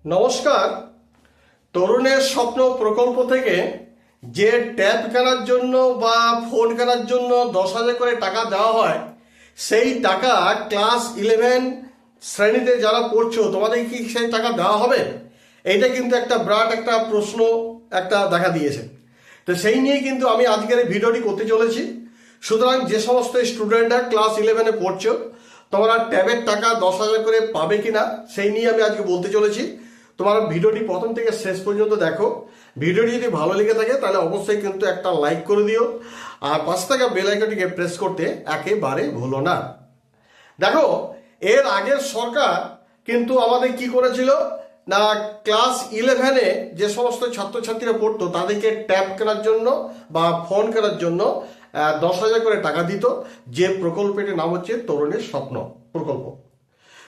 নমস্কার। তরুণের স্বপ্ন প্রকল্প থেকে যে ট্যাব কেনার জন্য বা ফোন কেনার জন্য 10,000 করে টাকা দেওয়া হয়, সেই টাকা ক্লাস 11 শ্রেণীতে যারা পড়ছো তোমাদের কি সেই টাকা দেওয়া হবে? এইটা কিন্তু একটা বিরাট একটা প্রশ্ন একটা দেখা দিয়েছে। তো সেই নিয়ে কিন্তু আমি আজকের এই ভিডিওটি করতে চলেছি। সুতরাং যে সমস্ত স্টুডেন্টরা ক্লাস 11-এ পড়ছো, তোমরা ট্যাবের টাকা 10,000 করে পাবে কিনা সেই নিয়ে আমি আজকে বলতে চলেছি। তোমার ভিডিওটি প্রথম থেকে শেষ পর্যন্ত দেখো। ভিডিওটি যদি ভালো লেগে থাকে তাহলে অবশ্যই কিন্তু একটা লাইক করে দিও, আর পাশে থাকা বেল আইকনটিকে প্রেস করতে একেবারে ভুলো না। দেখো, এর আগের সরকার কিন্তু আমাদের কি করেছিল না, ক্লাস 11-এ যে সমস্ত ছাত্রছাত্রীরা পড়তো তাদেরকে ট্যাব কেনার জন্য বা ফোন কেনার জন্য 10,000 করে টাকা দিত, যে প্রকল্পটির নাম হচ্ছে তরুণের স্বপ্ন প্রকল্প।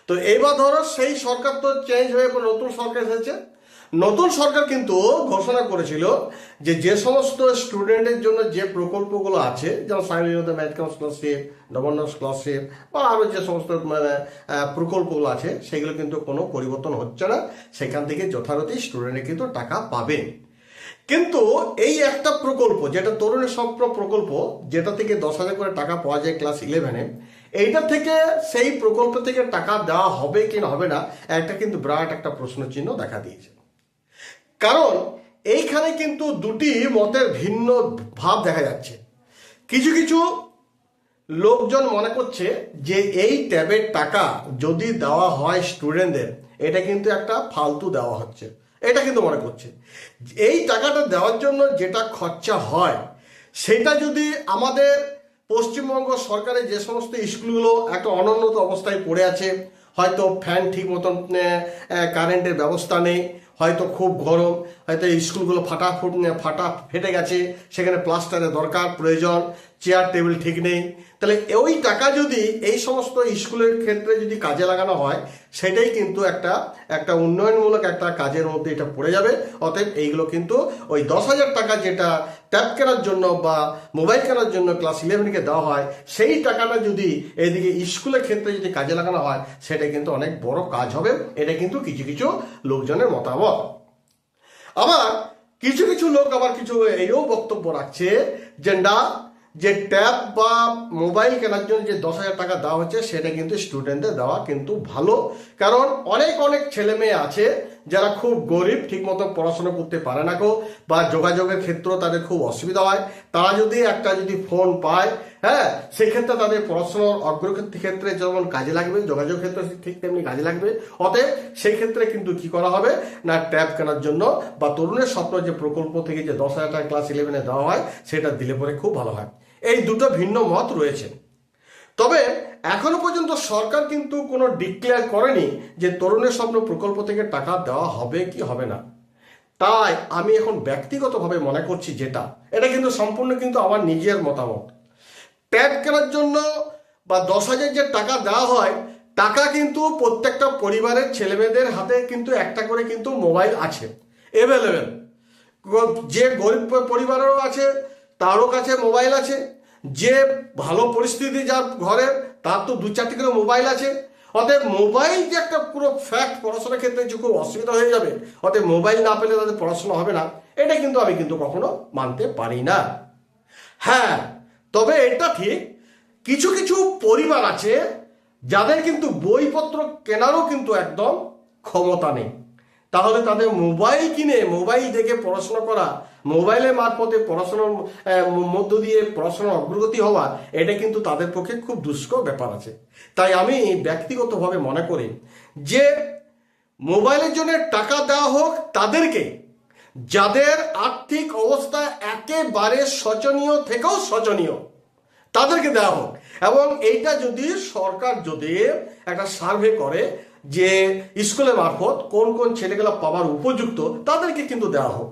তো এবার ধরো সেই সরকার তো চেঞ্জ হয়ে নতুন সরকার এসেছে। নতুন সরকার কিন্তু ঘোষণা করেছিল যে যে সমস্ত স্টুডেন্টের জন্য যে প্রকল্পগুলো আছে, যেমন ম্যাথ স্কলারশিপ, নবন্যাস স্কলারশিপ বা আরও যে সমস্ত প্রকল্পগুলো আছে, সেগুলো কিন্তু কোনো পরিবর্তন হচ্ছে না। সেখান থেকে যথারীতি স্টুডেন্টরা কিন্তু টাকা পাবে। কিন্তু এই একটা প্রকল্প যেটা তরুণের স্বপ্ন প্রকল্প, যেটা থেকে 10,000 করে টাকা পাওয়া যায় ক্লাস 11-এ, এইটা থেকে সেই প্রকল্প থেকে টাকা দেওয়া হবে কি না হবে না, একটা কিন্তু বিরাট একটা প্রশ্ন চিহ্ন দেখা দিয়েছে। কারণ এইখানে কিন্তু দুটি মতের ভিন্ন ভাব দেখা যাচ্ছে। কিছু কিছু লোকজন মনে করছে যে এই ট্যাবের টাকা যদি দেওয়া হয় স্টুডেন্টদের, এটা কিন্তু একটা ফালতু দেওয়া হচ্ছে, এটা কিন্তু মনে করছে। এই টাকাটা দেওয়ার জন্য যেটা খরচা হয়, সেটা যদি আমাদের পশ্চিমবঙ্গ সরকারের যে সমস্ত স্কুলগুলো একটা অনুন্নত অবস্থায় পড়ে আছে, হয়তো ফ্যান ঠিক মতন কারেন্টের ব্যবস্থা নেই, হয়তো খুব গরম, হয়তো স্কুলগুলো ফেটে গেছে, সেখানে প্লাস্টারের দরকার প্রয়োজন, চেয়ার টেবিল ঠিক নেই, তাহলে ওই টাকা যদি এই সমস্ত স্কুলের ক্ষেত্রে যদি কাজে লাগানো হয়, সেটাই কিন্তু একটা উন্নয়নমূলক একটা কাজের মধ্যে এটা পড়ে যাবে। অতএব এইগুলো কিন্তু ওই 10,000 টাকা যেটা ট্যাব কেনার জন্য বা মোবাইল কেনার জন্য ক্লাস 11-কে দেওয়া হয়, সেই টাকাটা যদি এইদিকে স্কুলের ক্ষেত্রে যদি কাজে লাগানো হয়, সেটা কিন্তু অনেক বড় কাজ হবে। এটা কিন্তু কিছু কিছু লোকজনের মতামত। আবার কিছু কিছু লোক আবার কিছু এইও বক্তব্য রাখছে যে না, যে ট্যাব বা মোবাইল কেনার জন্য যে 10,000 টাকা দেওয়া হচ্ছে, সেটা কিন্তু স্টুডেন্টদের দেওয়া কিন্তু ভালো। কারণ অনেক অনেক ছেলে মেয়ে আছে যারা খুব গরিব, ঠিক মতো পড়াশোনা করতে পারে না, বা যোগাযোগের ক্ষেত্রে তাদের খুব অসুবিধা হয়, তারা যদি যদি ফোন পায়, সেক্ষেত্রে তাদের পড়াশোনার অগ্রগতির ক্ষেত্রে যেমন কাজে লাগবে, যোগাযোগ ক্ষেত্রে ঠিক তেমনি কাজে লাগবে। অতএব সেই ক্ষেত্রে কিন্তু কি করা হবে না, ট্যাব কেনার জন্য বা তরুণের স্বপ্ন যে প্রকল্প থেকে যে 10,000 টাকা ক্লাস 11-এ দেওয়া হয়, সেটা দিলে পরে খুব ভালো হয়। এই দুটো ভিন্ন মত রয়েছে। তবে এখনো পর্যন্ত সরকার কিন্তু কোনো ডিক্লেয়ার করেনি যে তরুণের স্বপ্ন প্রকল্প থেকে টাকা দেওয়া হবে কি হবে না। তাই আমি এখন ব্যক্তিগতভাবে মনে করছি এটা কিন্তু সম্পূর্ণ কিন্তু আমার নিজের মতামত। ট্যাব কেনার জন্য বা 10,000 যে টাকা দেওয়া হয়, টাকা কিন্তু প্রত্যেকটা পরিবারের ছেলেমেয়েদের হাতে কিন্তু একটা করে কিন্তু মোবাইল আছে অ্যাভেলেবেল। যে গরিব পরিবারেরও আছে, তারও কাছে মোবাইল আছে। যে ভালো পরিস্থিতি যার ঘরে, তার তো 2-4টি করে মোবাইল আছে। অতএব মোবাইল যে একটা পুরো ফ্যাক্ট, পড়াশোনার ক্ষেত্রে যে খুব অসুবিধা হয়ে যাবে, অতএব মোবাইল না পেলে তাদের পড়াশোনা হবে না, এটা কিন্তু আমি কিন্তু কখনো মানতে পারি না। হ্যাঁ, তবে এটা ঠিক, কিছু কিছু পরিবার আছে যাদের কিন্তু বইপত্র কেনারও কিন্তু একদম ক্ষমতা নেই। তাহলে তাদের মোবাইল কিনে মোবাইল দেখে পড়াশোনা করা, মোবাইলের মারফতে পড়াশোনার মধ্য দিয়ে পড়াশোনার অগ্রগতি হওয়া, এটা কিন্তু তাদের পক্ষে খুব দুষ্কর ব্যাপার আছে। তাই আমি ব্যক্তিগতভাবে মনে করি যে মোবাইলের জন্য টাকা দেওয়া হোক তাদেরকে, যাদের আর্থিক অবস্থা একেবারে শোচনীয় থেকেও শোচনীয়, তাদেরকে দেওয়া হোক। এবং এইটা যদি সরকার যদি একটা সার্ভে করে যে স্কুলের মারফত কোন কোন ছেলেগুলো পাওয়ার উপযুক্ত, তাদেরকে কিন্তু দেওয়া হোক।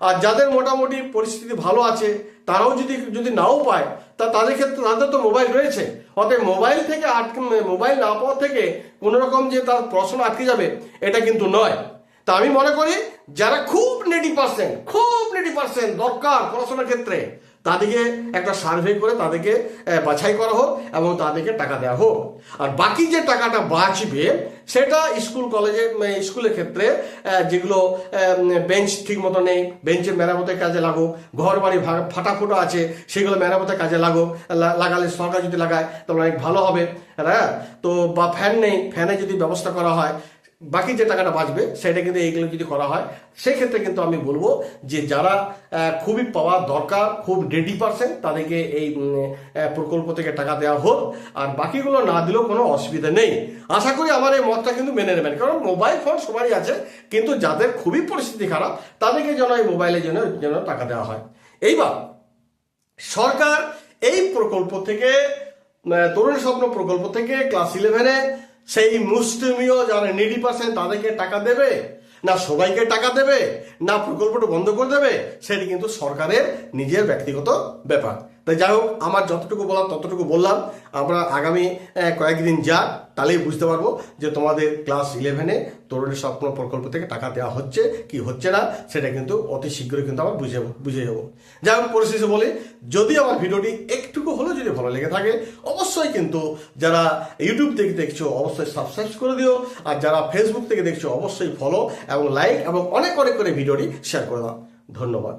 আর যাদের মোটামুটি পরিস্থিতি ভালো আছে, তারাও যদি নাও পায়, তাদের ক্ষেত্রে তাদের তো মোবাইল রয়েছে। অতএব মোবাইল না পাওয়া থেকে কোনো রকম যে তার পড়াশোনা আটকে যাবে, এটা কিন্তু নয়। তা আমি মনে করি যারা খুব নেডি পার্সেন্ট দরকার পড়াশোনার ক্ষেত্রে, তাদেরকে একটা সার্ভে করে তাদেরকে বাছাই করা হোক এবং তাদেরকে টাকা দেওয়া হোক। আর বাকি যে টাকাটা বাঁচবে সেটা স্কুল কলেজে স্কুলের ক্ষেত্রে যেগুলো বেঞ্চ ঠিক মতো নেই, বেঞ্চের মেরামতের কাজে লাগুক, ঘর বাড়ি ফাটাফুটো আছে সেগুলো মেরামতের কাজে লাগালে সরকার যদি লাগায় তাহলে অনেক ভালো হবে। হ্যাঁ, তো বা ফ্যান নেই, ফ্যানে যদি ব্যবস্থা করা হয়, বাকি যে টাকাটা বাঁচবে সেটা কিন্তু এইগুলো যদি করা হয় সেক্ষেত্রে কিন্তু আমি বলবো যে যারা খুবই পাওয়া দরকার, খুব ডেডি পারসন, তাদেরকে এই প্রকল্প থেকে টাকা দেওয়া হোক। আর বাকিগুলো না দিলেও কোনো অসুবিধা নেই। আশা করি আমার এই মতটা কিন্তু মেনে নেবেন, কারণ মোবাইল ফোন সবারই আছে, কিন্তু যাদের খুবই পরিস্থিতি খারাপ তাদেরকে যেন এই মোবাইলের জন্য টাকা দেওয়া হয়। এইবার সরকার এই প্রকল্প থেকে, তরুণ স্বপ্ন প্রকল্প থেকে ক্লাস 11-এ সেই মুষ্টিমেয় যারা নিডি পারসন তাদেরকে টাকা দেবে, না সবাইকে টাকা দেবে, না প্রকল্পটা বন্ধ করে দেবে, সেটি কিন্তু সরকারের নিজের ব্যক্তিগত ব্যাপার। তাই যাই হোক, আমার যতটুকু বলার ততটুকু বললাম। আমরা আগামী কয়েকদিন যাক, তাহলেই বুঝতে পারবো যে তোমাদের ক্লাস 11-এ তরুণের স্বপ্ন প্রকল্প থেকে টাকা দেওয়া হচ্ছে কি হচ্ছে না, সেটা কিন্তু অতি শীঘ্রই কিন্তু আমরা বুঝে যাবো। যাই হোক, পরিশেষে বলি, যদি আমার ভিডিওটি একটুকু হলেও যদি ভালো লেগে থাকে অবশ্যই কিন্তু যারা ইউটিউব থেকে দেখছো অবশ্যই সাবস্ক্রাইব করে দিও, আর যারা ফেসবুক থেকে দেখছো অবশ্যই ফলো এবং লাইক এবং অনেক অনেক করে ভিডিওটি শেয়ার করে দাও। ধন্যবাদ।